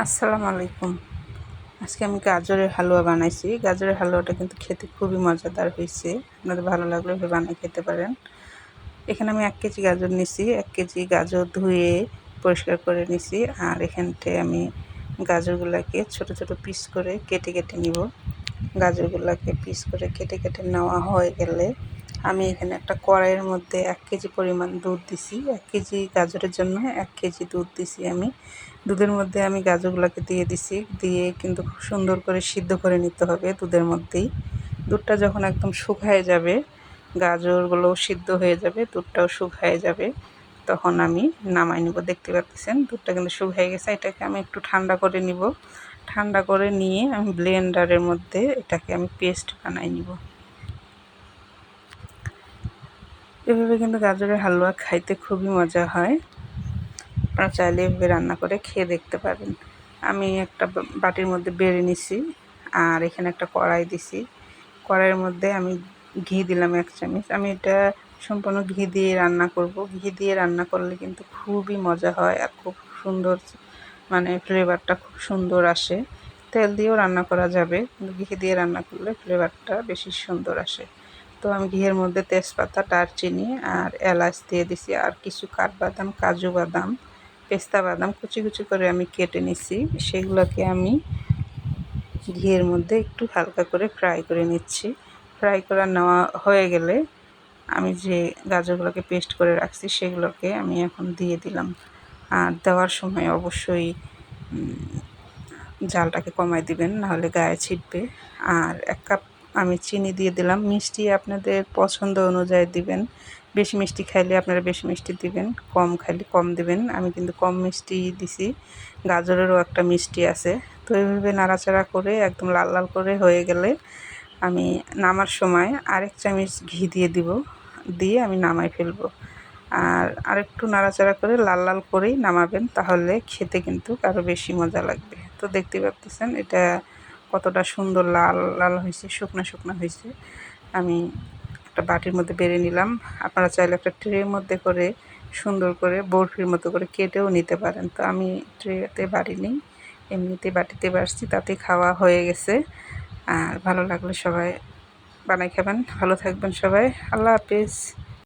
আসসালামু আলাইকুম। আজকে আমি গাজরের হালুয়া বানাইছি। গাজরের হালুয়াটা কিন্তু খেতে খুবই মজাদার হয়েছে। আপনাদের ভালো লাগলে এভাবে বানিয়ে খেতে পারেন। এখানে আমি 1 কেজি গাজর নিছি। 1 কেজি গাজর ধুয়ে পরিষ্কার করে নিছি। আর এখানটায় আমি গাজরগুলাকে ছোট ছোট পিস করে কেটে কেটে নিব। গাজরগুলাকে পিস করে কেটে কেটে নেওয়া হয়ে গেলে আমি এখানে একটা কড়াইয়ের মধ্যে 1 কেজি পরিমাণ দুধ দিছি। 1 কেজি গাজরের জন্য 1 কেজি দুধ দিছি আমি। দুধের মধ্যে আমি গাজরগুলোকে দিয়ে দিছি। দিয়ে কিন্তু খুব সুন্দর করে সিদ্ধ করে নিতে হবে দুধের মধ্যেই। দুধটা যখন একদম শুকায় যাবে, গাজরগুলোও সিদ্ধ হয়ে যাবে, দুধটাও শুকায় যাবে, তখন আমি নামায় নিব। দেখতে পাচ্ছেন দুধটা কিন্তু শুকায় গেছে। এটাকে আমি একটু ঠান্ডা করে নিব। ঠান্ডা করে নিয়ে আমি ব্লেন্ডারের মধ্যে এটাকে আমি পেস্ট বানাই নিব। এভাবে কিন্তু গাজরের হালুয়া খাইতে খুবই মজা হয়। আপনারা চাইলে এভাবে রান্না করে খেয়ে দেখতে পারেন। আমি একটা বাটির মধ্যে বেড়ে নিছি। আর এখানে একটা কড়াই দিছি। কড়াইয়ের মধ্যে আমি ঘি দিলাম 1 চামচ। আমি এটা সম্পূর্ণ ঘি দিয়ে রান্না করব। ঘি দিয়ে রান্না করলে কিন্তু খুবই মজা হয় আর খুব সুন্দর ফ্লেভারটা খুব সুন্দর আসে। তেল দিয়েও রান্না করা যাবে, কিন্তু ঘি দিয়ে রান্না করলে ফ্লেভারটা বেশি সুন্দর আসে। তো আমি ঘিয়ের মধ্যে তেজপাতা, দারচিনি আর এলাচ দিয়ে দিছি। আর কিছু কাঠবাদাম, কাজু বাদাম, পেস্তা বাদাম কুচি কুচি করে আমি কেটে নিছি। সেগুলোকে আমি ঘিয়ের মধ্যে একটু হালকা করে ফ্রাই করে নিচ্ছি। ফ্রাই করা নেওয়া হয়ে গেলে আমি যে গাজরগুলোকে পেস্ট করে রাখছি সেগুলোকে আমি এখন দিয়ে দিলাম। আর দেওয়ার সময় অবশ্যই জালটাকে কমায় দিবেন, নাহলে গায়ে ছিটবে। আর 1 কাপ আমি চিনি দিয়ে দিলাম। মিষ্টি আপনাদের পছন্দ অনুযায়ী দিবেন। বেশি মিষ্টি খাইলে আপনারা বেশি মিষ্টি দিবেন, কম খাইলে কম দিবেন। আমি কিন্তু কম মিষ্টি দিছি, গাজরেরও একটা মিষ্টি আছে। তো এইভাবে নাড়াচাড়া করে একদম লাল লাল করে হয়ে গেলে আমি নামার সময় আরেক চামচ ঘি দিয়ে দিব। দিয়ে আমি নামাই ফেলবো। আর আরেকটু নাড়াচাড়া করে লাল লাল করেই নামাবেন, তাহলে খেতে কিন্তু আরও বেশি মজা লাগবে। তো দেখতে পাচ্ছেন এটা কতটা সুন্দর লাল লাল হয়েছে, শুকনো শুকনো হয়েছে। আমি একটা বাটির মধ্যে বেড়ে নিলাম। আপনারা চাইলে একটা ট্রের মধ্যে করে সুন্দর করে বরফির মতো করে কেটেও নিতে পারেন। তো আমি ট্রেতে বাড়িনি, এমনিতে বাটিতে বাড়ছি, তাতে খাওয়া হয়ে গেছে। আর ভালো লাগলে সবাই বানাই খাবেন। ভালো থাকবেন সবাই। আল্লাহ হাফেজ।